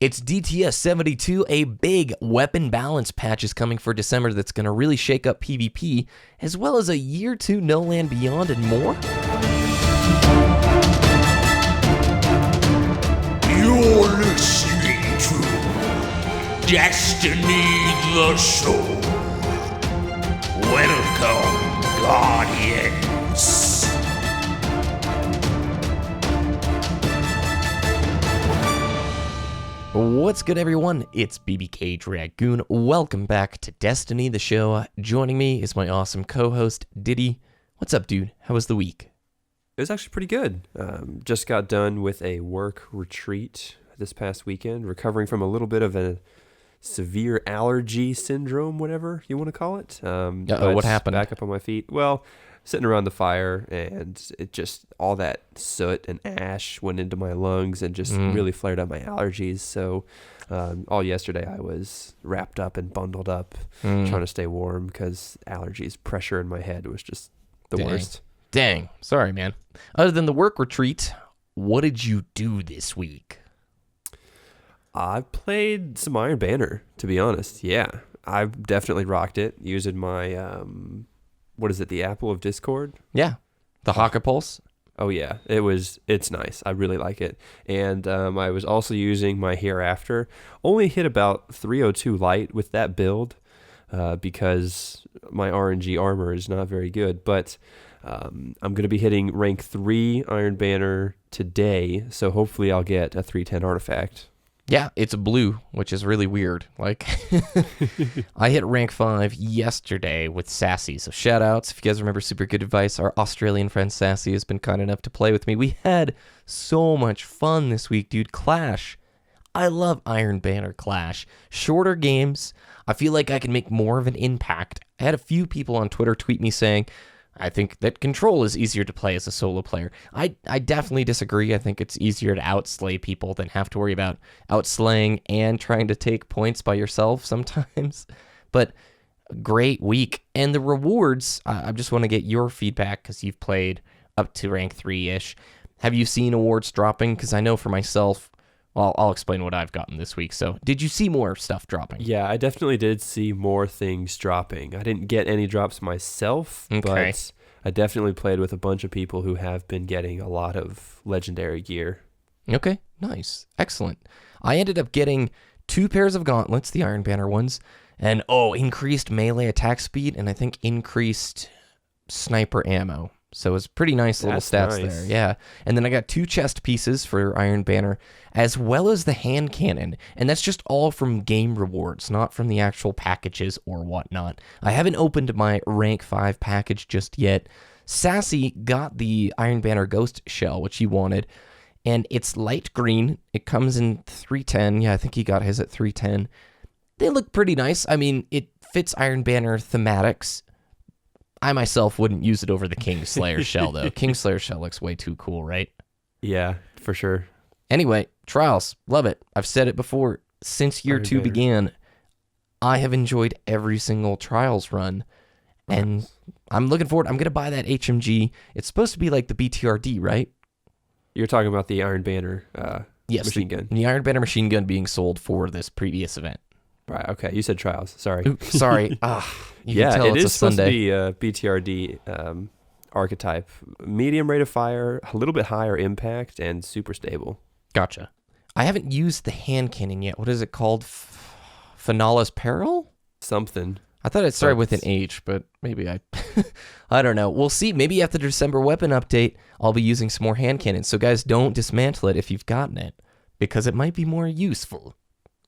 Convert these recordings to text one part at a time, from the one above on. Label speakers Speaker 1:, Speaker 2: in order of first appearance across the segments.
Speaker 1: It's DTS 72, a big weapon balance patch is coming for December that's going to really shake up PvP, as well as a year 2 No Land Beyond and more.
Speaker 2: You're listening to Destiny the Show. Welcome, Guardians.
Speaker 1: What's good, everyone? It's BBKDRAGOON. Welcome back to Destiny the Show. Joining me is my awesome co-host, Ditty. What's up, dude? How was the week?
Speaker 3: It was actually pretty good. Just got done with a work retreat this past weekend, recovering from a little bit of a severe allergy syndrome, whatever you want to call it.
Speaker 1: What happened?
Speaker 3: Back up on my feet. Well, sitting around the fire, and it just, all that soot and ash went into my lungs and just really flared up my allergies. So all yesterday I was wrapped up and bundled up, trying to stay warm because allergies, pressure in my head was just the worst.
Speaker 1: Dang. Sorry, man. Other than the work retreat, what did you do this week?
Speaker 3: I played some Iron Banner, to be honest. Yeah, I've definitely rocked it using my, what is it, the Apple of Discord?
Speaker 1: Yeah, the Haka Pulse.
Speaker 3: Oh, yeah, it's nice. I really like it. And I was also using my Hereafter. Only hit about 302 light with that build because my RNG armor is not very good. But I'm going to be hitting rank 3 Iron Banner today, so hopefully I'll get a 310 artifact.
Speaker 1: Yeah, it's blue, which is really weird. Like, I hit rank 5 yesterday with Sassy. So shout outs. If you guys remember Super Good Advice, our Australian friend Sassy has been kind enough to play with me. We had so much fun this week, dude. Clash. I love Iron Banner Clash. Shorter games. I feel like I can make more of an impact. I had a few people on Twitter tweet me saying, I think that Control is easier to play as a solo player. I definitely disagree. I think it's easier to outslay people than have to worry about outslaying and trying to take points by yourself sometimes. But great week. And the rewards, I just want to get your feedback because you've played up to rank 3-ish. Have you seen awards dropping? Because I know for myself, well, I'll explain what I've gotten this week. So did you see more stuff dropping?
Speaker 3: Yeah, I definitely did see more things dropping. I didn't get any drops myself, but I definitely played with a bunch of people who have been getting a lot of legendary gear.
Speaker 1: Okay, nice. Excellent. I ended up getting 2 pairs of gauntlets, the Iron Banner ones, and increased melee attack speed, and I think increased sniper ammo. So it was pretty nice little stats there. Yeah. And then I got 2 chest pieces for Iron Banner, as well as the hand cannon. And that's just all from game rewards, not from the actual packages or whatnot. I haven't opened my rank 5 package just yet. Sassy got the Iron Banner Ghost Shell, which he wanted. And it's light green. It comes in 310. Yeah, I think he got his at 310. They look pretty nice. I mean, it fits Iron Banner thematics. I myself wouldn't use it over the Kingslayer shell, though. Kingslayer shell looks way too cool, right?
Speaker 3: Yeah, for sure.
Speaker 1: Anyway, Trials, love it. I've said it before. Since year 2 began, I have enjoyed every single Trials run, and I'm looking forward. I'm going to buy that HMG. It's supposed to be like the BTRD, right?
Speaker 3: You're talking about the Iron Banner machine gun.
Speaker 1: The Iron Banner machine gun being sold for this previous event.
Speaker 3: Right, okay. You said Trials. Sorry.
Speaker 1: Oops, sorry. You can tell
Speaker 3: it
Speaker 1: it's
Speaker 3: is
Speaker 1: a
Speaker 3: supposed
Speaker 1: Sunday.
Speaker 3: to be a BTRD archetype. Medium rate of fire, a little bit higher impact, and super stable.
Speaker 1: Gotcha. I haven't used the hand cannon yet. What is it called? Finales Peril?
Speaker 3: Something.
Speaker 1: I thought it started with an H, but maybe I don't know. We'll see. Maybe after the December weapon update, I'll be using some more hand cannons. So guys, don't dismantle it if you've gotten it, because it might be more useful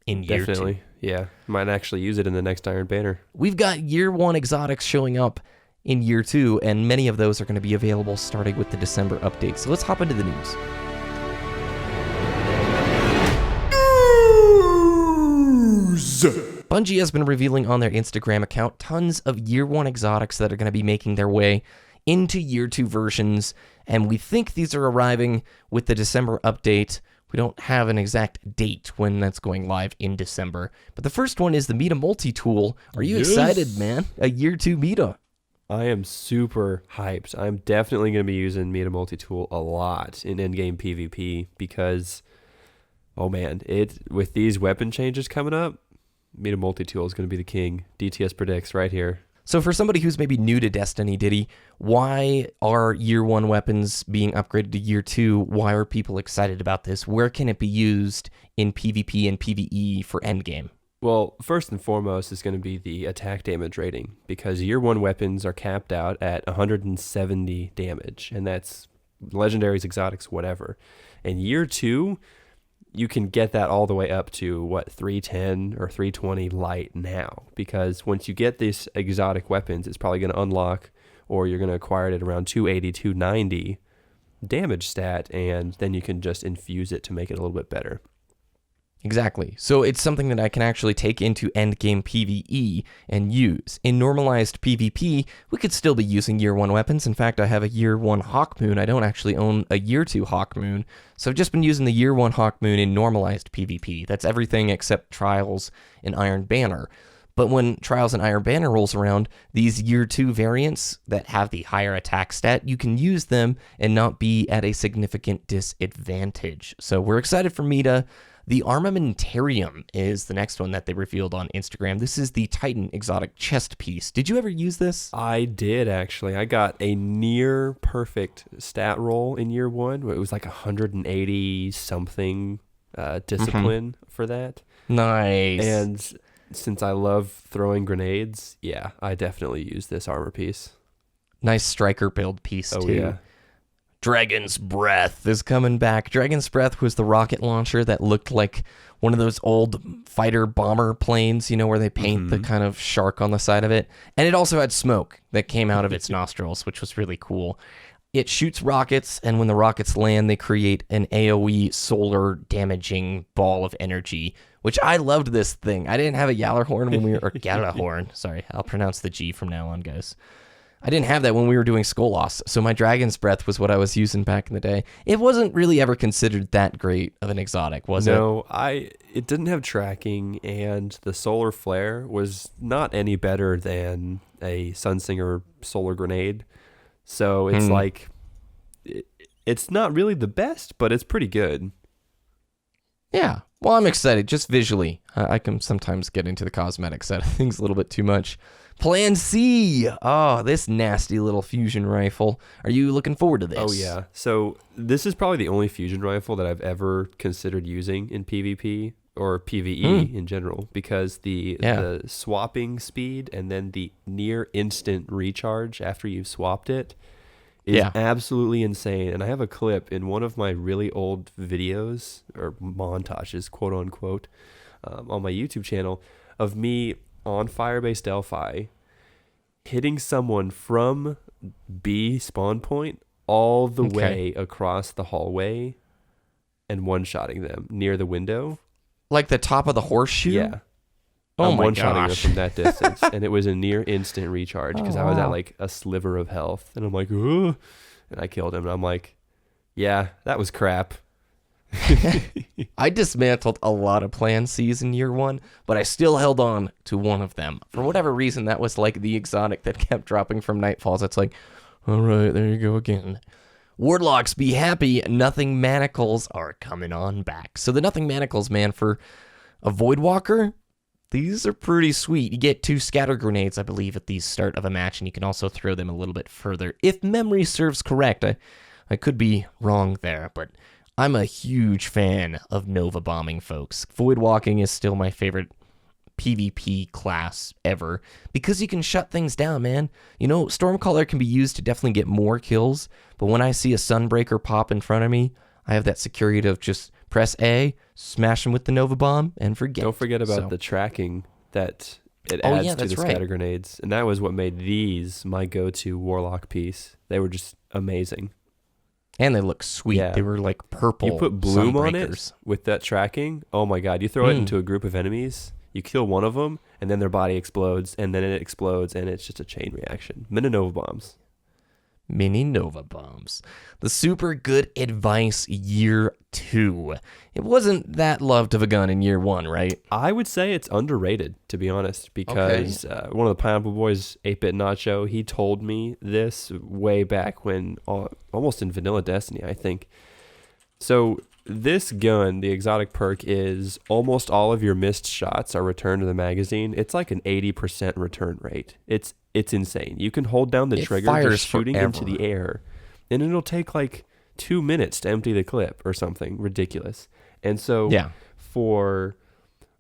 Speaker 1: in year 2.
Speaker 3: Definitely. Yeah. Might actually use it in the next Iron Banner.
Speaker 1: We've got year 1 exotics showing up in year 2, and many of those are going to be available starting with the December update. So let's hop into the news. Bungie has been revealing on their Instagram account tons of year 1 exotics that are going to be making their way into year 2 versions, and we think these are arriving with the December update. We don't have an exact date when that's going live in December. But the first one is the Meta Multi-Tool. Are you excited, man? A year 2 Meta.
Speaker 3: I am super hyped. I'm definitely going to be using Meta Multi-Tool a lot in endgame PvP because Oh man, with these weapon changes coming up, Meta Multi-Tool is going to be the king. DTS predicts right here.
Speaker 1: So for somebody who's maybe new to Destiny, Ditty, why are year 1 weapons being upgraded to year 2? Why are people excited about this? Where can it be used in PvP and PvE for endgame?
Speaker 3: Well, first and foremost is going to be the attack damage rating, because year 1 weapons are capped out at 170 damage, and that's legendaries, exotics, whatever. And year 2, you can get that all the way up to 310 or 320 light now, because once you get these exotic weapons, it's probably going to unlock, or you're going to acquire it at around 280, 290 damage stat, and then you can just infuse it to make it a little bit better.
Speaker 1: Exactly. So it's something that I can actually take into endgame PvE and use. In normalized PvP, we could still be using year 1 weapons. In fact, I have a year 1 Hawkmoon. I don't actually own a year 2 Hawkmoon. So I've just been using the year 1 Hawkmoon in normalized PvP. That's everything except Trials and Iron Banner. But when Trials and Iron Banner rolls around, these year 2 variants that have the higher attack stat, you can use them and not be at a significant disadvantage. So we're excited for Meta. The Armamentarium is the next one that they revealed on Instagram. This is the Titan exotic chest piece. Did you ever use this?
Speaker 3: I did, actually. I got a near perfect stat roll in year 1. It was like 180 something discipline for that.
Speaker 1: Nice.
Speaker 3: And since I love throwing grenades, yeah, I definitely use this armor piece.
Speaker 1: Nice striker build piece, too.
Speaker 3: Yeah.
Speaker 1: Dragon's Breath is coming back. Dragon's Breath was the rocket launcher that looked like one of those old fighter bomber planes, where they paint the kind of shark on the side of it. And it also had smoke that came out of its nostrils, which was really cool. It shoots rockets, and when the rockets land, they create an AoE solar damaging ball of energy, which I loved this thing. I didn't have a Gjallarhorn when we were, or Gjallarhorn, sorry, I'll pronounce the G from now on, guys. I didn't have that when we were doing Skolas, so my Dragon's Breath was what I was using back in the day. It wasn't really ever considered that great of an exotic, was it?
Speaker 3: No, it didn't have tracking, and the solar flare was not any better than a Sunsinger solar grenade. So it's like, it's not really the best, but it's pretty good.
Speaker 1: Yeah. Well, I'm excited, just visually. I can sometimes get into the cosmetic side of things a little bit too much. Plan C! Oh, this nasty little fusion rifle. Are you looking forward to this?
Speaker 3: Oh, yeah. So this is probably the only fusion rifle that I've ever considered using in PvP or PvE in general, because the swapping speed and then the near instant recharge after you've swapped it is absolutely insane. And I have a clip in one of my really old videos, or montages, quote unquote, on my YouTube channel of me on Firebase Delphi hitting someone from B spawn point all the way across the hallway and one-shotting them near the window.
Speaker 1: Like the top of the horseshoe?
Speaker 3: Yeah.
Speaker 1: Oh
Speaker 3: I'm
Speaker 1: my
Speaker 3: one-shotting them
Speaker 1: gosh.
Speaker 3: from that distance. And it was a near instant recharge because I was at like a sliver of health. And I'm like, ugh. And I killed him. And I'm like, yeah, that was crap.
Speaker 1: I dismantled a lot of Plan Cs in year 1, but I still held on to one of them. For whatever reason, that was like the exotic that kept dropping from Nightfalls. It's like, all right, there you go again. Warlocks, be happy. Nothing Manacles are coming on back. So the Nothing Manacles, man, for a Voidwalker, these are pretty sweet. You get 2 scatter grenades, I believe, at the start of a match, and you can also throw them a little bit further. If memory serves correct, I could be wrong there, but I'm a huge fan of Nova bombing, folks. Voidwalking is still my favorite PvP class ever because you can shut things down, man. Stormcaller can be used to definitely get more kills, but when I see a Sunbreaker pop in front of me, I have that security of just press A, smash him with the Nova Bomb, and forget.
Speaker 3: Don't forget about the tracking that it adds to the scatter grenades. And that was what made these my go-to Warlock piece. They were just amazing.
Speaker 1: And they look sweet. Yeah. They were like purple.
Speaker 3: You put bloom on it with that tracking. Oh my god. You throw it into a group of enemies. You kill one of them, and then their body explodes, and then it explodes, and it's just a chain reaction. Mini Nova bombs.
Speaker 1: Mini Nova bombs. The super good advice year 2. It wasn't that loved of a gun in year 1, right?
Speaker 3: I would say it's underrated, to be honest, because one of the Pineapple Boys, 8-Bit Nacho, he told me this way back when, almost in Vanilla Destiny, I think. So this gun, the exotic perk, is almost all of your missed shots are returned to the magazine. It's like an 80% return rate. It's insane. You can hold down the trigger just shooting into the air, and it'll take like 2 minutes to empty the clip or something ridiculous. And so for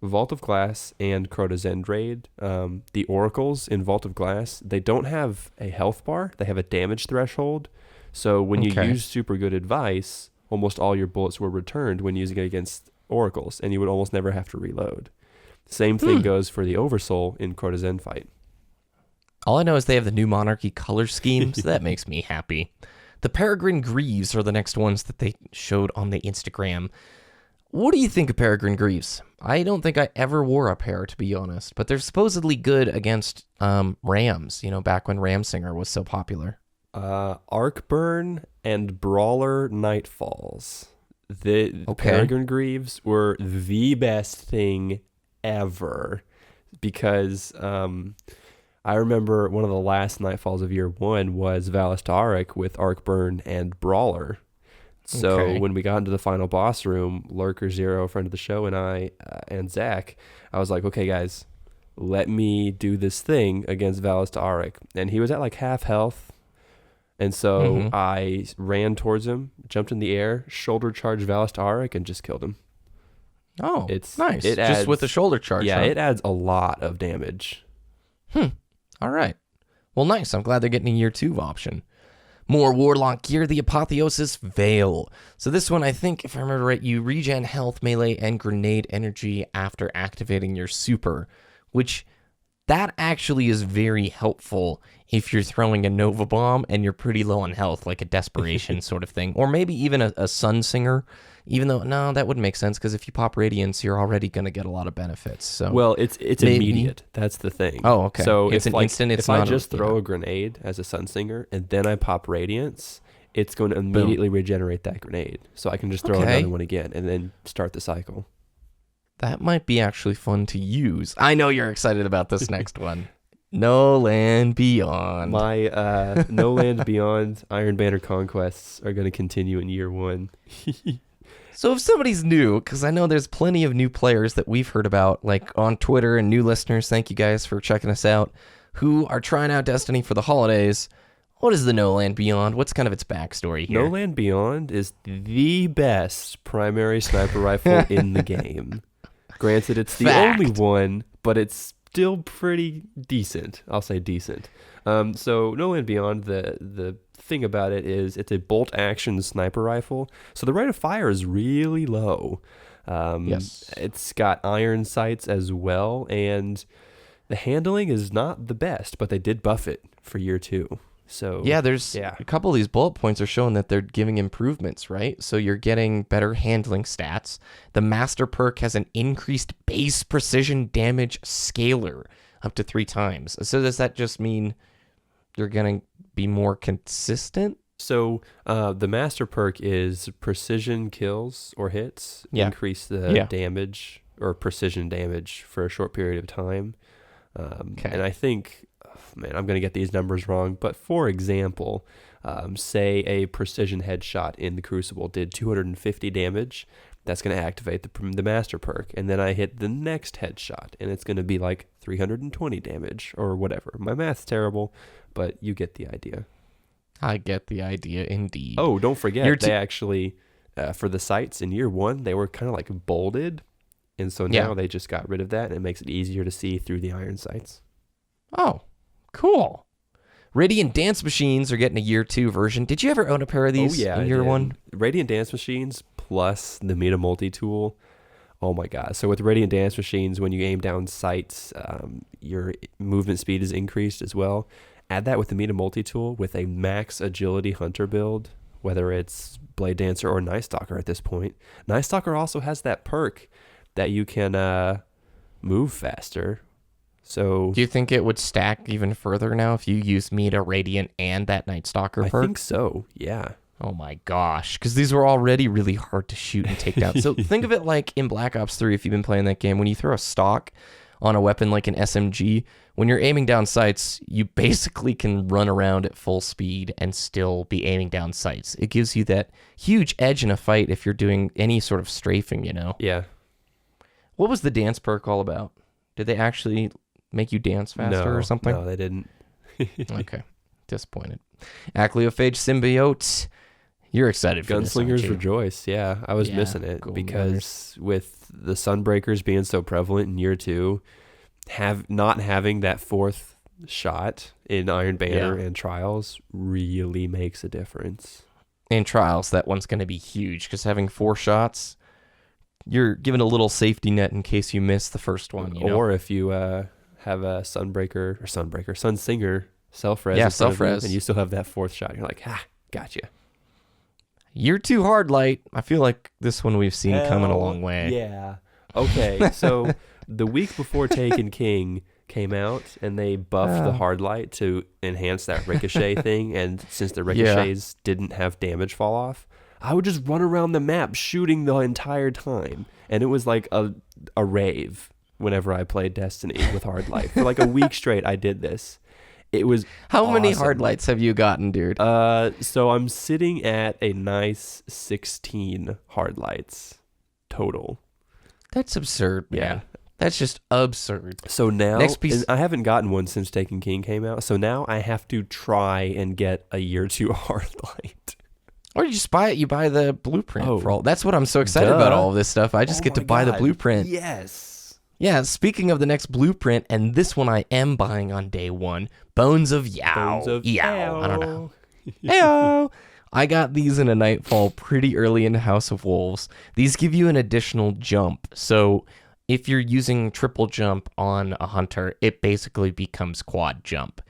Speaker 3: Vault of Glass and Crota's End Raid, the oracles in Vault of Glass, they don't have a health bar. They have a damage threshold. So when you use super good advice, almost all your bullets were returned when using it against oracles, and you would almost never have to reload. Same thing goes for the Oversoul in Crota's End fight.
Speaker 1: All I know is they have the new Monarchy color scheme, so that makes me happy. The Peregrine Greaves are the next ones that they showed on the Instagram. What do you think of Peregrine Greaves? I don't think I ever wore a pair, to be honest, but they're supposedly good against Rams, back when Ramsinger was so popular.
Speaker 3: Arcburn and Brawler Nightfalls. The Peregrine Greaves were the best thing ever because I remember one of the last Nightfalls of year 1 was Valistaric with Arcburn and Brawler. So when we got into the final boss room, Lurker Zero, friend of the show, and I and Zach, I was like, okay, guys, let me do this thing against Valistaric. And he was at like half health. And so I ran towards him, jumped in the air, shoulder charged Valistaric, and just killed him.
Speaker 1: Oh, it's nice. Just with the shoulder charge.
Speaker 3: Yeah, it adds a lot of damage.
Speaker 1: All right. Well, nice. I'm glad they're getting a year 2 option. More Warlock gear, the Apotheosis Veil. So this one, I think, if I remember right, you regen health, melee, and grenade energy after activating your super, which that actually is very helpful if you're throwing a Nova Bomb and you're pretty low on health, like a Desperation sort of thing. Or maybe even a Sunsinger, even though, no, that wouldn't make sense because if you pop Radiance, you're already going to get a lot of benefits. So
Speaker 3: well, it's immediate. That's the thing.
Speaker 1: Oh, okay.
Speaker 3: So
Speaker 1: it's an instant.
Speaker 3: If I just throw a grenade as a Sunsinger and then I pop Radiance, it's going to immediately regenerate that grenade. So I can just throw another one again and then start the cycle.
Speaker 1: That might be actually fun to use. I know you're excited about this next one. No Land Beyond.
Speaker 3: My No Land Beyond Iron Banner conquests are going to continue in year 1.
Speaker 1: So if somebody's new, because I know there's plenty of new players that we've heard about, like on Twitter, and new listeners, thank you guys for checking us out, who are trying out Destiny for the holidays. What is the No Land Beyond? What's kind of its backstory here?
Speaker 3: No Land Beyond is the best primary sniper rifle in the game. Granted, it's the only one, but it's still pretty decent. I'll say decent. So No Land Beyond, the thing about it is it's a bolt action sniper rifle. So the rate of fire is really low. Yes. It's got iron sights as well, and the handling is not the best, but they did buff it for year 2. So
Speaker 1: there's a couple of these bullet points are showing that they're giving improvements, right? So you're getting better handling stats. The master perk has an increased base precision damage scaler up to 3 times. So does that just mean you're going to be more consistent?
Speaker 3: So the master perk is precision kills or hits increase the damage or precision damage for a short period of time. And I think, man, I'm going to get these numbers wrong, but for example, say a precision headshot in the Crucible did 250 damage. That's going to activate the master perk, and then I hit the next headshot, and it's going to be like 320 damage or whatever. My math's terrible, but you get the idea.
Speaker 1: I get the idea, indeed.
Speaker 3: Oh, don't forget, they actually, for the sights in year 1, they were kind of like bolded, and so now they just got rid of that, and it makes it easier to see through the iron sights.
Speaker 1: Oh, cool. Radiant Dance Machines are getting a year 2 version. Did you ever own a pair of these in year 1?
Speaker 3: Radiant Dance Machines plus the Meta Multi-Tool. Oh my god. So with Radiant Dance Machines, when you aim down sights, your movement speed is increased as well. Add that with the Meta Multi-Tool with a max agility hunter build, whether it's Blade Dancer or Night Stalker at this point. Night Stalker also has that perk that you can move faster. So
Speaker 1: do you think it would stack even further now if you use Meta, Radiant, and that Night Stalker perk?
Speaker 3: I think so, yeah.
Speaker 1: Oh my gosh, because these were already really hard to shoot and take down. So think of it like in Black Ops 3, if you've been playing that game, when you throw a stock on a weapon like an SMG, when you're aiming down sights, you basically can run around at full speed and still be aiming down sights. It gives you that huge edge in a fight if you're doing any sort of strafing, you know?
Speaker 3: Yeah.
Speaker 1: What was the dance perk all about? Did they actually make you dance faster or something?
Speaker 3: No, they didn't.
Speaker 1: Okay. Disappointed. Acleophage Symbiote. You're excited for this, aren't
Speaker 3: Gunslingers
Speaker 1: you?
Speaker 3: Rejoice. Yeah, I was missing it because with the Sunbreakers being so prevalent in year 2, not having that 4th shot in Iron Banner and Trials really makes a difference.
Speaker 1: In Trials, that one's going to be huge because having 4 shots, you're given a little safety net in case you miss the first one. You know?
Speaker 3: Or if you have a Sunsinger self-res,
Speaker 1: self-res,
Speaker 3: and you still have that 4th shot, you're like, gotcha.
Speaker 1: You're too hard, Light. I feel like this one we've seen coming a long way.
Speaker 3: Yeah. Okay, so the week before Taken King came out, and they buffed the hard light to enhance that ricochet thing, and since the ricochets didn't have damage fall off, I would just run around the map shooting the entire time, and it was like a rave whenever I played Destiny with hard light. For like a week straight, I did this. It was
Speaker 1: How many hard lights have you gotten, dude?
Speaker 3: So I'm sitting at a nice 16 hard lights total.
Speaker 1: That's absurd, man.
Speaker 3: Yeah.
Speaker 1: That's just absurd.
Speaker 3: So now,
Speaker 1: Next piece.
Speaker 3: I haven't gotten one since Taken King came out, so now I have to try and get a year 2 hard light.
Speaker 1: Or you just buy it. You buy the blueprint
Speaker 3: Oh,
Speaker 1: for all. That's what I'm so excited about all of this stuff. I just get to buy the blueprint.
Speaker 3: Yes.
Speaker 1: Yeah, speaking of the next blueprint, and this one I am buying on day 1, Bones of Yow.
Speaker 3: Bones of
Speaker 1: Yow. I don't know. Heyo. I got these in a Nightfall pretty early into House of Wolves. These give you an additional jump. So if you're using triple jump on a hunter, it basically becomes quad jump.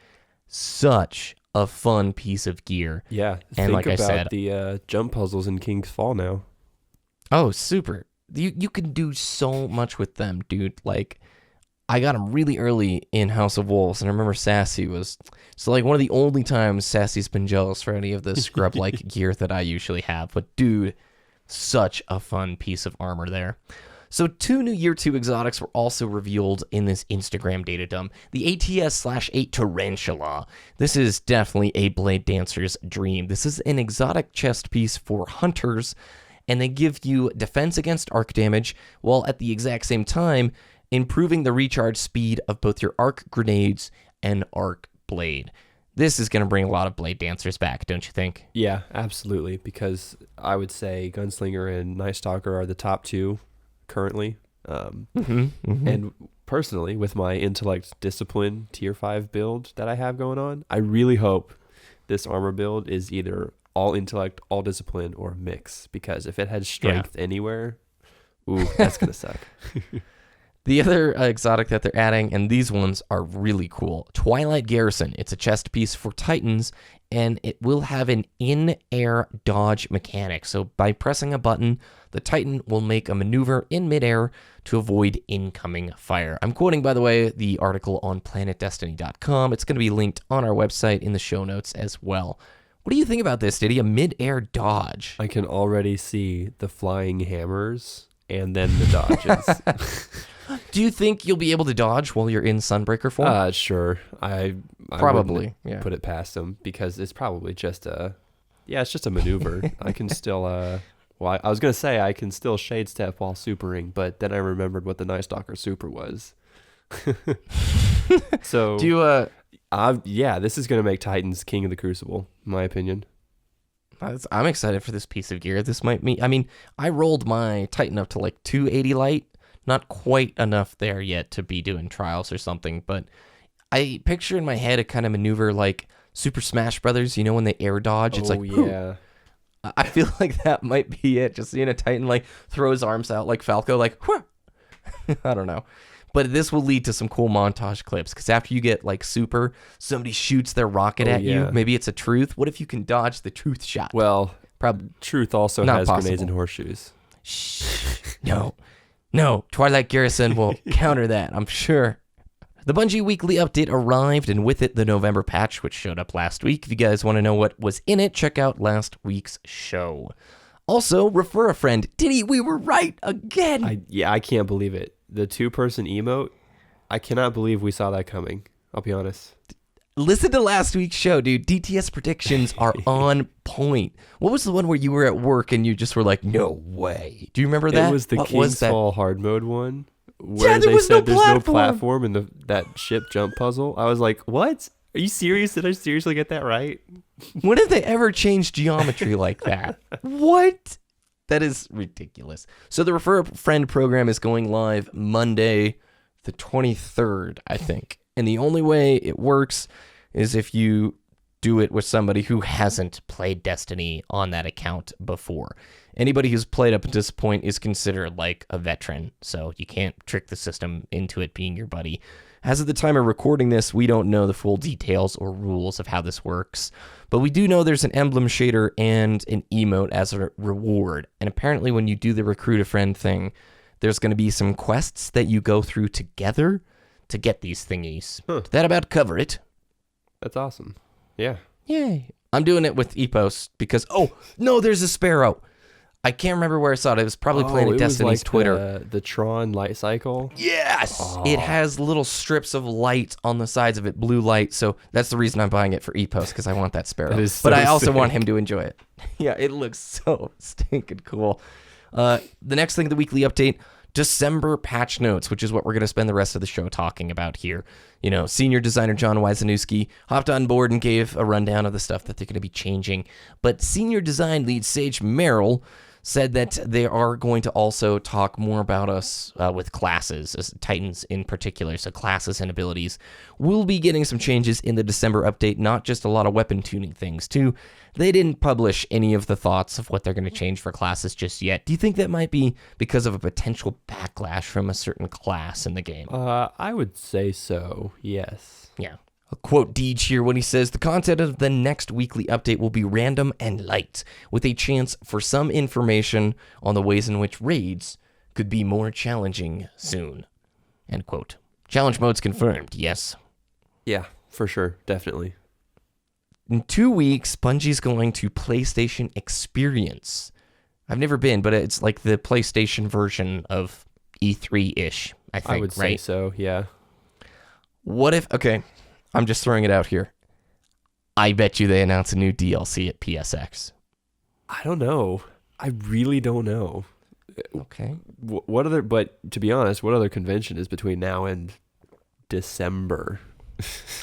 Speaker 1: Such a fun piece of gear.
Speaker 3: Yeah.
Speaker 1: And
Speaker 3: think
Speaker 1: like I
Speaker 3: about
Speaker 1: said,
Speaker 3: the jump puzzles in King's Fall now.
Speaker 1: Oh, super. You can do so much with them, dude. Like, I got them really early in House of Wolves, and I remember Sassy was... So, like, one of the only times Sassy's been jealous for any of the scrub-like gear that I usually have. But, dude, such a fun piece of armor there. So 2 new Year 2 exotics were also revealed in this Instagram data dump. The ATS/8 Tarantula. This is definitely a Blade Dancer's dream. This is an exotic chest piece for hunters, and they give you defense against arc damage, while at the exact same time improving the recharge speed of both your arc grenades and arc blade. This is going to bring a lot of Blade Dancers back, don't you think?
Speaker 3: Yeah, absolutely, because I would say Gunslinger and Night Stalker are the top 2 currently. And personally, with my Intellect Discipline Tier 5 build that I have going on, I really hope this armor build is either all intellect, all discipline, or a mix. Because if it had strength anywhere, ooh, that's going to suck.
Speaker 1: The other exotic that they're adding, and these ones are really cool, Twilight Garrison. It's a chest piece for Titans, and it will have an in-air dodge mechanic. So by pressing a button, the Titan will make a maneuver in midair to avoid incoming fire. I'm quoting, by the way, the article on planetdestiny.com. It's going to be linked on our website in the show notes as well. What do you think about this, Ditty? A mid-air dodge.
Speaker 3: I can already see the flying hammers and then the dodges.
Speaker 1: Do you think you'll be able to dodge while you're in Sunbreaker form?
Speaker 3: Sure. I
Speaker 1: Probably,
Speaker 3: wouldn't put it past them because it's probably just it's just a maneuver. I can still, I was going to say I can still shade step while supering, but then I remembered what the Night Stalker super was. So,
Speaker 1: Do you,
Speaker 3: this is going to make Titans king of the Crucible, in my opinion.
Speaker 1: I'm excited for this piece of gear. This might mean, I rolled my Titan up to like 280 light. Not quite enough there yet to be doing trials or something, but I picture in my head a kind of maneuver like Super Smash Brothers, you know, when they air dodge. It's like,
Speaker 3: yeah.
Speaker 1: I feel like that might be it. Just seeing a Titan like throw his arms out like Falco, like, I don't know. But this will lead to some cool montage clips because after you get like super, somebody shoots their rocket at you. Maybe it's a truth. What if you can dodge the truth shot?
Speaker 3: Well,
Speaker 1: probably
Speaker 3: truth also has grenades and horseshoes.
Speaker 1: Shh. No, Twilight Garrison will counter that, I'm sure. The Bungie Weekly Update arrived, and with it, the November patch, which showed up last week. If you guys want to know what was in it, check out last week's show. Also, refer a friend. Ditty, we were right again.
Speaker 3: I can't believe it. The 2-person emote I cannot believe we saw that coming. I'll be honest.
Speaker 1: Listen to last week's show, dude. DTS predictions are on point. What was the one where you were at work and you just were like, no way? Do you remember that?
Speaker 3: It was the
Speaker 1: what
Speaker 3: King's
Speaker 1: was that?
Speaker 3: Fall hard mode one where
Speaker 1: there
Speaker 3: they
Speaker 1: was
Speaker 3: said
Speaker 1: no
Speaker 3: there's no
Speaker 1: platform.
Speaker 3: platform in that ship jump puzzle. I was like, what? Are you serious? Did I seriously get that right?
Speaker 1: When have they ever changed geometry like that? What? That is ridiculous. So the Refer a Friend program is going live Monday, the 23rd, I think. And the only way it works is if you do it with somebody who hasn't played Destiny on that account before. Anybody who's played up to this point is considered like a veteran, so you can't trick the system into it being your buddy. As of the time of recording this, we don't know the full details or rules of how this works, but we do know there's an emblem shader and an emote as a reward. And apparently when you do the recruit a friend thing, there's going to be some quests that you go through together to get these thingies.
Speaker 3: Huh.
Speaker 1: Did that about cover it?
Speaker 3: That's awesome. Yeah.
Speaker 1: Yay. I'm doing it with Epos because, oh, no, there's a sparrow. I can't remember where I saw it. It was probably playing at Destiny's Twitter.
Speaker 3: The Tron light cycle.
Speaker 1: Yes!
Speaker 3: Oh.
Speaker 1: It has little strips of light on the sides of it, blue light. So that's the reason I'm buying it for Epos, because I want that sparrow.
Speaker 3: That is so
Speaker 1: but I also
Speaker 3: sick.
Speaker 1: want him to enjoy it. Yeah, it looks so stinking cool. The next thing, the weekly update, December patch notes, which is what we're going to spend the rest of the show talking about here. You know, senior designer John Wyszynewski hopped on board and gave a rundown of the stuff that they're going to be changing. But senior design lead Sage Merrill said that they are going to also talk more about us with classes, as Titans in particular, so classes and abilities. We'll be getting some changes in the December update, not just a lot of weapon tuning things, too. They didn't publish any of the thoughts of what they're going to change for classes just yet. Do you think that might be because of a potential backlash from a certain class in the game?
Speaker 3: I would say so, yes.
Speaker 1: Yeah. I'll quote Deej here when he says, the content of the next weekly update will be random and light, with a chance for some information on the ways in which raids could be more challenging soon. End quote. Challenge mode's confirmed, yes.
Speaker 3: Yeah, for sure, definitely.
Speaker 1: In 2 weeks, Bungie's going to PlayStation Experience. I've never been, but it's like the PlayStation version of E3-ish, I think,
Speaker 3: I would say so, yeah.
Speaker 1: What if, okay, I'm just throwing it out here. I bet you they announce a new DLC at PSX.
Speaker 3: I don't know. I really don't know.
Speaker 1: Okay.
Speaker 3: What other, but to be honest, what other convention is between now and December?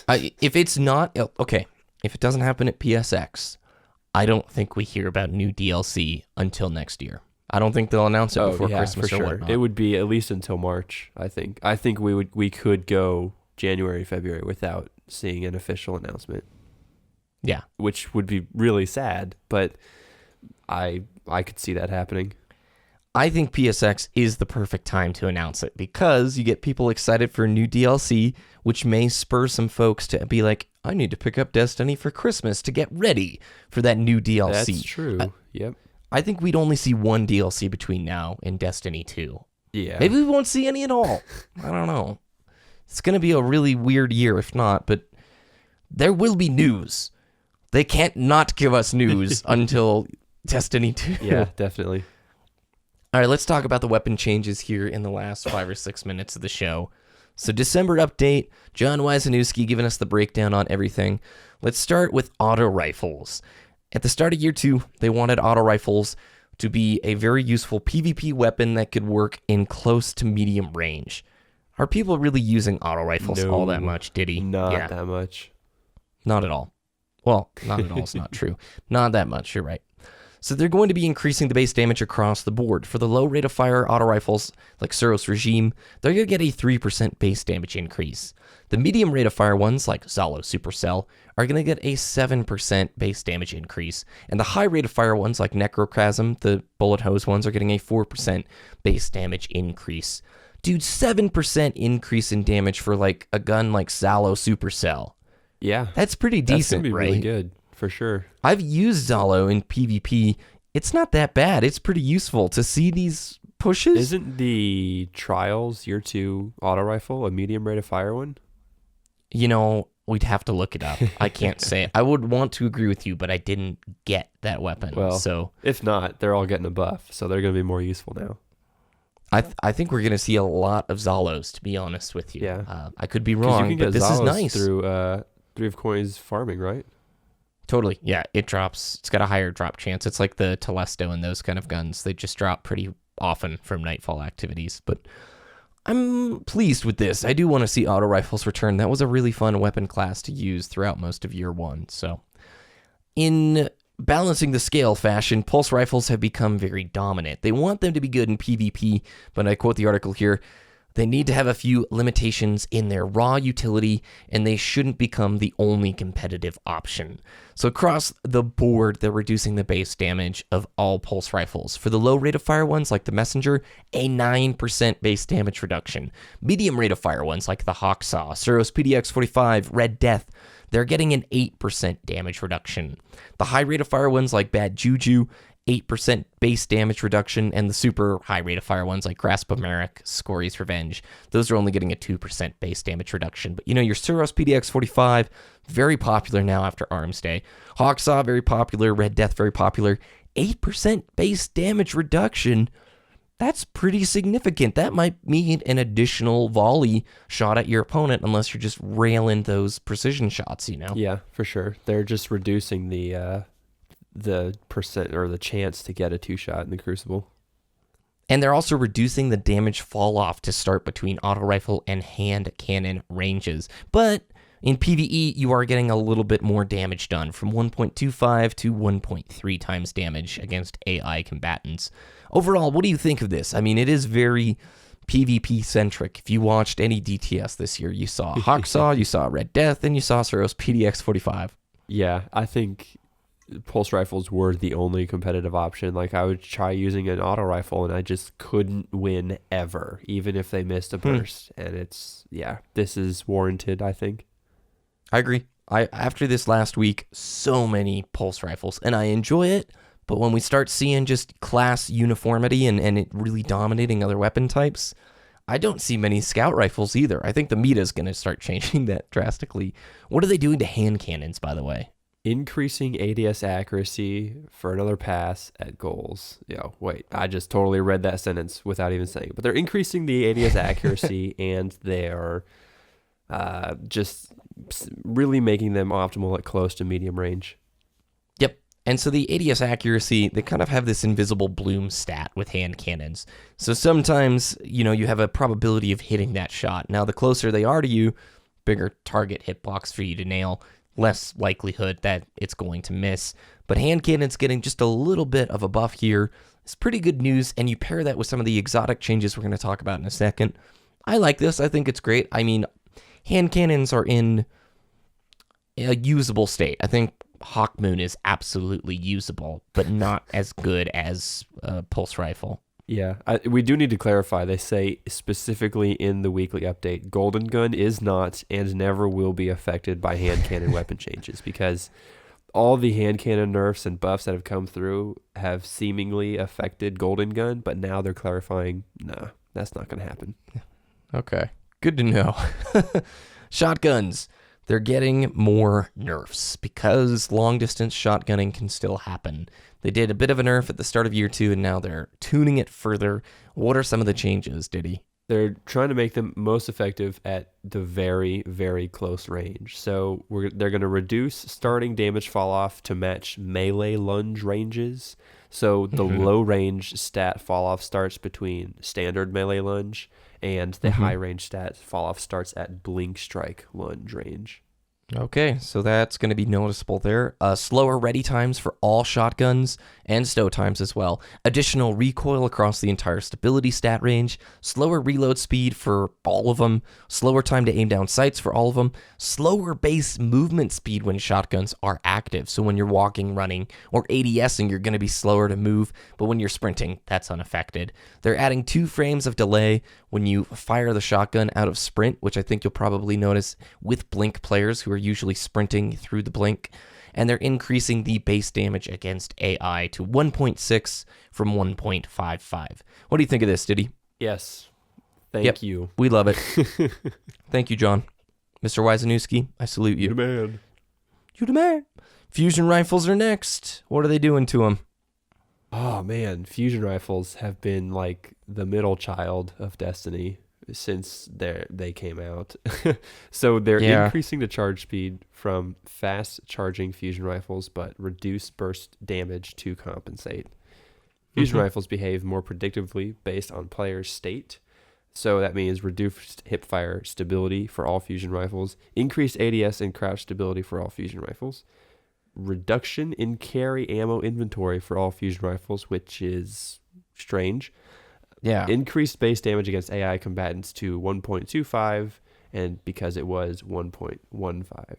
Speaker 1: If it's not, okay, if it doesn't happen at PSX, I don't think we hear about new DLC until next year. I don't think they'll announce it before Christmas
Speaker 3: for
Speaker 1: or
Speaker 3: sure.
Speaker 1: whatnot.
Speaker 3: It would be at least until March, I think. I think we could go January, February without seeing an official announcement.
Speaker 1: Yeah.
Speaker 3: Which would be really sad, but I could see that happening.
Speaker 1: I think PSX is the perfect time to announce it because you get people excited for new DLC, which may spur some folks to be like, I need to pick up Destiny for Christmas to get ready for that new DLC.
Speaker 3: That's true. Yep.
Speaker 1: I think we'd only see one DLC between now and Destiny 2.
Speaker 3: Yeah.
Speaker 1: Maybe we won't see any at all. I don't know. It's going to be a really weird year if not, but there will be news. They can't not give us news until Destiny 2.
Speaker 3: Yeah, definitely.
Speaker 1: All right, let's talk about the weapon changes here in the last 5 or 6 minutes of the show. So December update, John Wyszynewski giving us the breakdown on everything. Let's start with auto rifles. At the start of year 2, they wanted auto rifles to be a very useful PvP weapon that could work in close to medium range. Are people really using auto rifles all that much, Ditty?
Speaker 3: Not that much.
Speaker 1: Not at all. Well, not at all is not true. Not that much, you're right. So they're going to be increasing the base damage across the board. For the low rate of fire auto rifles, like Suros Regime, they're going to get a 3% base damage increase. The medium rate of fire ones, like Zalo Supercell, are going to get a 7% base damage increase. And the high rate of fire ones, like Necrochasm, the bullet hose ones, are getting a 4% base damage increase. Dude, 7% increase in damage for like a gun like Zalo Supercell.
Speaker 3: Yeah.
Speaker 1: That's pretty decent,
Speaker 3: That's gonna be
Speaker 1: right?
Speaker 3: really good, for sure.
Speaker 1: I've used Zalo in PvP. It's not that bad. It's pretty useful to see these pushes.
Speaker 3: Isn't the Trials Year 2 auto rifle a medium rate of fire one?
Speaker 1: You know, we'd have to look it up. I can't say. I would want to agree with you, but I didn't get that weapon.
Speaker 3: Well,
Speaker 1: so
Speaker 3: if not, they're all getting a buff, so they're going to be more useful now.
Speaker 1: I think we're going to see a lot of Zalos, to be honest with you.
Speaker 3: Yeah.
Speaker 1: I could be
Speaker 3: 'Cause
Speaker 1: wrong,
Speaker 3: you can
Speaker 1: but
Speaker 3: get
Speaker 1: this is
Speaker 3: Zalos
Speaker 1: nice.
Speaker 3: through 3 of Coins farming, right?
Speaker 1: Totally. Yeah, it drops. It's got a higher drop chance. It's like the Telesto and those kind of guns. They just drop pretty often from Nightfall activities. But I'm pleased with this. I do want to see auto rifles return. That was a really fun weapon class to use throughout most of year one. So in balancing the scale fashion, pulse rifles have become very dominant. They want them to be good in PvP, but I quote the article here, they need to have a few limitations in their raw utility, and they shouldn't become the only competitive option. So across the board, they're reducing the base damage of all pulse rifles. For the low rate of fire ones, like the Messenger, a 9% base damage reduction. Medium rate of fire ones, like the Hawksaw, Suros PDX-45, Red Death, they're getting an 8% damage reduction. The high rate of fire ones, like Bad Juju, 8% base damage reduction, and the super high rate of fire ones like Grasp of Merrick, Scori's Revenge, those are only getting a 2% base damage reduction. But your Suros PDX-45, very popular now after Arms Day. Hawksaw, very popular. Red Death, very popular. 8% base damage reduction. That's pretty significant. That might mean an additional volley shot at your opponent unless you're just railing those precision shots,
Speaker 3: Yeah, for sure. They're just reducing the percent or the chance to get a 2-shot in the Crucible.
Speaker 1: And they're also reducing the damage fall off to start between auto rifle and hand cannon ranges. But in PvE, you are getting a little bit more damage done, from 1.25 to 1.3 times damage against AI combatants. Overall, what do you think of this? I mean, it is very PvP-centric. If you watched any DTS this year, you saw Hawksaw, you saw Red Death, and you saw Suros PDX-45.
Speaker 3: Yeah, I think pulse rifles were the only competitive option. Like, I would try using an auto rifle, and I just couldn't win ever, even if they missed a burst. And this is warranted, I think.
Speaker 1: I agree. After this last week, so many pulse rifles, and I enjoy it, but when we start seeing just class uniformity and it really dominating other weapon types, I don't see many scout rifles either. I think the meta is going to start changing that drastically. What are they doing to hand cannons, by the way?
Speaker 3: Increasing ADS accuracy for another pass at goals. Wait, I just totally read that sentence without even saying it. But they're increasing the ADS accuracy, and they're just really making them optimal at close to medium range.
Speaker 1: Yep. And so the ADS accuracy, they kind of have this invisible bloom stat with hand cannons. So sometimes, you have a probability of hitting that shot. Now, the closer they are to you, bigger target hitbox for you to nail, less likelihood that it's going to miss. But hand cannons getting just a little bit of a buff here is pretty good news, and you pair that with some of the exotic changes we're going to talk about in a second. I like this. I think it's great. I mean, hand cannons are in a usable state. I think Hawkmoon is absolutely usable, but not as good as a pulse rifle.
Speaker 3: Yeah, we do need to clarify. They say specifically in the weekly update, Golden Gun is not and never will be affected by hand cannon weapon changes, because all the hand cannon nerfs and buffs that have come through have seemingly affected Golden Gun, but now they're clarifying, nah, that's not going to happen.
Speaker 1: Okay, good to know. Shotguns. They're getting more nerfs because long-distance shotgunning can still happen. They did a bit of a nerf at the start of year 2, and now they're tuning it further. What are some of the changes, Ditty?
Speaker 3: They're trying to make them most effective at the very, very close range. So they're going to reduce starting damage fall-off to match melee lunge ranges. So the low-range stat fall-off starts between standard melee lunge, and the high-range stat fall-off starts at blink strike lunge range.
Speaker 1: Okay, so that's going to be noticeable there. Slower ready times for all shotguns and stow times as well. Additional recoil across the entire stability stat range. Slower reload speed for all of them. Slower time to aim down sights for all of them. Slower base movement speed when shotguns are active. So when you're walking, running, or ADSing, you're going to be slower to move. But when you're sprinting, that's unaffected. They're adding 2 frames of delay when you fire the shotgun out of sprint, which I think you'll probably notice with blink players who are usually sprinting through the blink. And they're increasing the base damage against AI to 1.6 from 1.55. What do you think of this, Ditty?
Speaker 3: Yes. Thank you.
Speaker 1: We love it. Thank you, John. Mr. Wisanowski, I salute you.
Speaker 3: You the man.
Speaker 1: You the man. Fusion rifles are next. What are they doing to them?
Speaker 3: Oh man, fusion rifles have been like the middle child of Destiny since they came out. So they're
Speaker 1: Yeah.
Speaker 3: increasing the charge speed from fast charging fusion rifles, but reduce burst damage to compensate. Fusion rifles behave more predictably based on player's state. So that means reduced hipfire stability for all fusion rifles, increased ADS and crouch stability for all fusion rifles, reduction in carry ammo inventory for all fusion rifles, which is strange.
Speaker 1: Yeah.
Speaker 3: Increased base damage against AI combatants to 1.25, and because it was 1.15.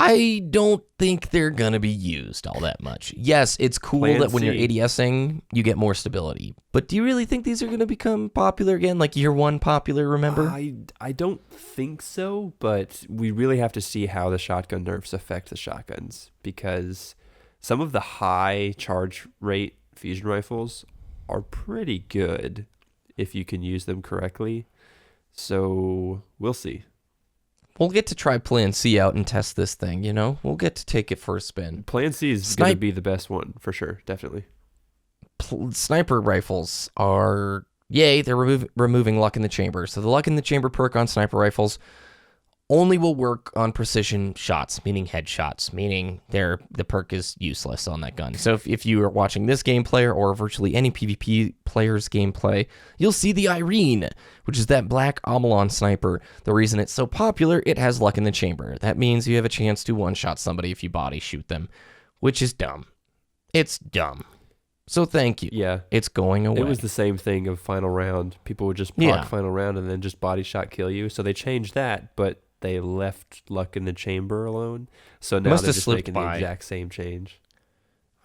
Speaker 1: I don't think they're going to be used all that much. Yes, it's cool
Speaker 3: Plan
Speaker 1: that when you're
Speaker 3: C.
Speaker 1: ADSing, you get more stability. But do you really think these are going to become popular again? Like year one popular, remember?
Speaker 3: I don't think so, but we really have to see how the shotgun nerfs affect the shotguns, because some of the high charge rate fusion rifles are pretty good if you can use them correctly. So we'll see.
Speaker 1: We'll get to try Plan C out and test this thing, you know? We'll get to take it for a spin.
Speaker 3: Plan C is going to be the best one for sure, definitely.
Speaker 1: Sniper rifles are, yay, they're removing luck in the chamber. So the luck in the chamber perk on sniper rifles only will work on precision shots, meaning headshots, meaning the perk is useless on that gun. So if you are watching this gameplay or virtually any PvP player's gameplay, you'll see the Irene, which is that black Amalon sniper. The reason it's so popular, it has luck in the chamber. That means you have a chance to one-shot somebody if you body shoot them, which is dumb. It's dumb. So thank you.
Speaker 3: Yeah.
Speaker 1: It's going away.
Speaker 3: It was the same thing of final round. People would just proc final round and then just body shot kill you. So they changed that, but they left luck in the chamber alone. So now they're just making the exact same change.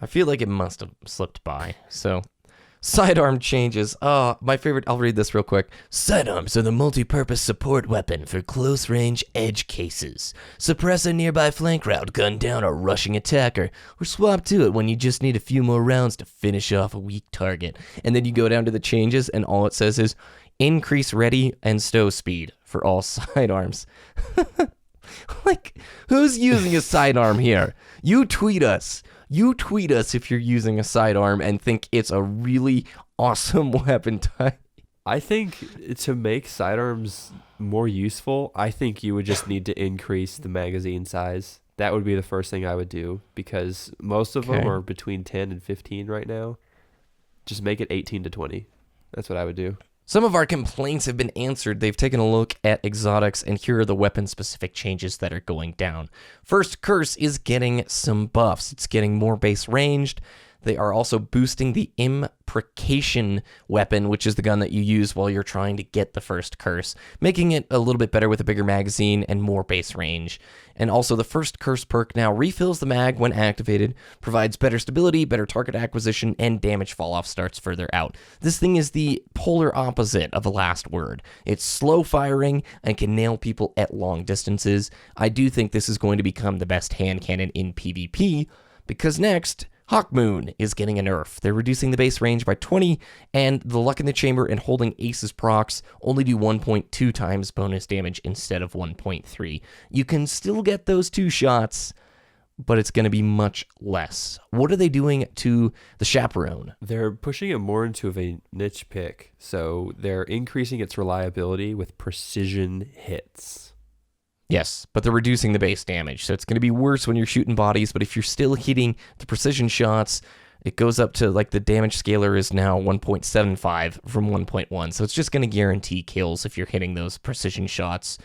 Speaker 1: I feel like it must have slipped by. So, sidearm changes. My favorite, I'll read this real quick. Sidearms are the multi-purpose support weapon for close-range edge cases. Suppress a nearby flank route, gun down a rushing attacker, or swap to it when you just need a few more rounds to finish off a weak target. And then you go down to the changes, and all it says is, increase ready and stow speed for all sidearms. Like, who's using a sidearm here? You tweet us. You tweet us if you're using a sidearm and think it's a really awesome weapon type.
Speaker 3: I think to make sidearms more useful, I think you would just need to increase the magazine size. That would be the first thing I would do, because most of them are between 10 and 15 right now. Just make it 18 to 20. That's what I would do.
Speaker 1: Some of our complaints have been answered. They've taken a look at exotics, and here are the weapon-specific changes that are going down. First, Curse is getting some buffs. It's getting more base ranged. They are also boosting the Imprecation weapon, which is the gun that you use while you're trying to get the first Curse, making it a little bit better with a bigger magazine and more base range. And also, the first Curse perk now refills the mag when activated, provides better stability, better target acquisition, and damage fall-off starts further out. This thing is the polar opposite of the last word. It's slow firing and can nail people at long distances. I do think this is going to become the best hand cannon in PvP, because next, Hawkmoon is getting a nerf. They're reducing the base range by 20, and the luck in the chamber and holding Ace's procs only do 1.2 times bonus damage instead of 1.3. You can still get those 2 shots, but it's going to be much less. What are they doing to the Chaperone?
Speaker 3: They're pushing it more into a niche pick, so they're increasing its reliability with precision hits.
Speaker 1: Yes, but they're reducing the base damage, so it's going to be worse when you're shooting bodies, but if you're still hitting the precision shots, it goes up to, like, the damage scaler is now 1.75 from 1.1, so it's just going to guarantee kills if you're hitting those precision shots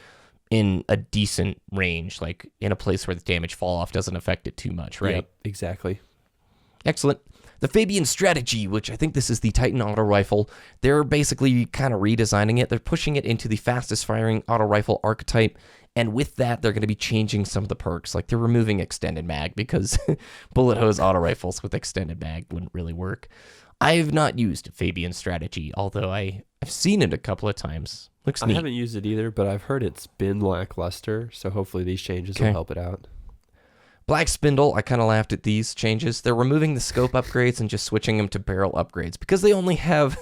Speaker 1: in a decent range, like in a place where the damage fall-off doesn't affect it too much, right?
Speaker 3: Yep, exactly.
Speaker 1: Excellent. The Fabian strategy, which I think this is the Titan auto rifle, they're basically kind of redesigning it. They're pushing it into the fastest firing auto rifle archetype, and with that, they're going to be changing some of the perks. Like, they're removing extended mag, because bullet hose auto rifles with extended mag wouldn't really work. I've not used Fabian strategy, although I've seen it a couple of times. Looks neat.
Speaker 3: I haven't used it either, but I've heard it's been lackluster, so hopefully these changes will help it out.
Speaker 1: Black Spindle, I kind of laughed at these changes. They're removing the scope upgrades and just switching them to barrel upgrades, because they only have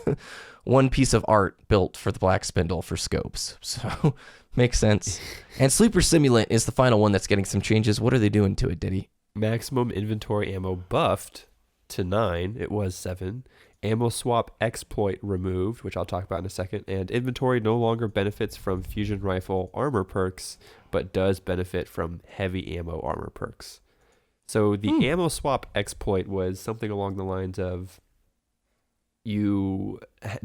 Speaker 1: one piece of art built for the Black Spindle for scopes. So, makes sense. And Sleeper Simulant is the final one that's getting some changes. What are they doing to it, Ditty?
Speaker 3: Maximum inventory ammo buffed to 9. It was 7. Ammo swap exploit removed, which I'll talk about in a second. And inventory no longer benefits from fusion rifle armor perks, but does benefit from heavy ammo armor perks. So the ammo swap exploit was something along the lines of you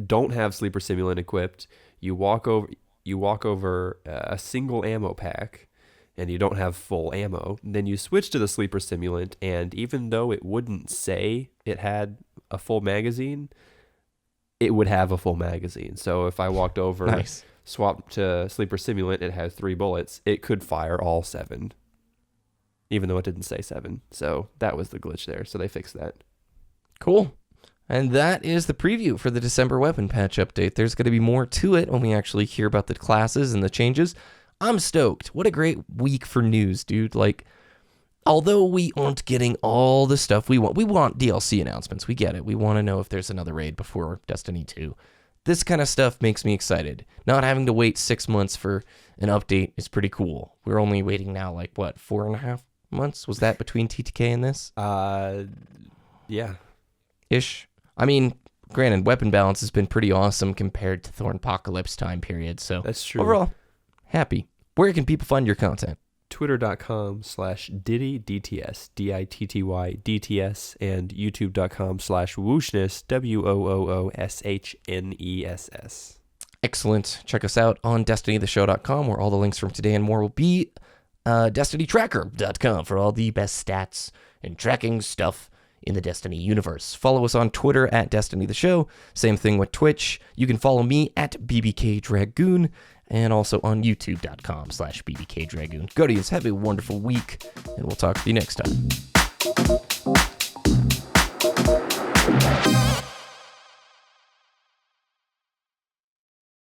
Speaker 3: don't have sleeper simulant equipped. You walk over a single ammo pack, and you don't have full ammo. Then you switch to the sleeper simulant, and even though it wouldn't say it had a full magazine, it would have a full magazine. So if I walked over, swapped to sleeper simulant, it has 3 bullets, it could fire all 7, even though it didn't say 7. So that was the glitch there. So they fixed that.
Speaker 1: Cool. And that is the preview for the December weapon patch update. There's going to be more to it when we actually hear about the classes and the changes. I'm stoked. What a great week for news, dude. Like, although we aren't getting all the stuff we want DLC announcements. We get it. We want to know if there's another raid before Destiny 2. This kind of stuff makes me excited. Not having to wait 6 months for an update is pretty cool. We're only waiting now, 4.5 months? Was that between TTK and this?
Speaker 3: Yeah.
Speaker 1: Ish. I mean, granted, weapon balance has been pretty awesome compared to Thornpocalypse time period. So
Speaker 3: that's true.
Speaker 1: Overall, happy. Where can people find your content?
Speaker 3: Twitter.com/Ditty, DTS, DITTY, DTS, and YouTube.com/Wooshness, WOOOSHNESS.
Speaker 1: Excellent. Check us out on DestinyTheShow.com, where all the links from today and more will be. DestinyTracker.com for all the best stats and tracking stuff in the Destiny universe. Follow us on Twitter at Destiny the Show. Same thing with Twitch. You can follow me at BBKDRAGOON and also on YouTube.com/BBKDRAGOON. Guardians, have a wonderful week, and we'll talk to you next time.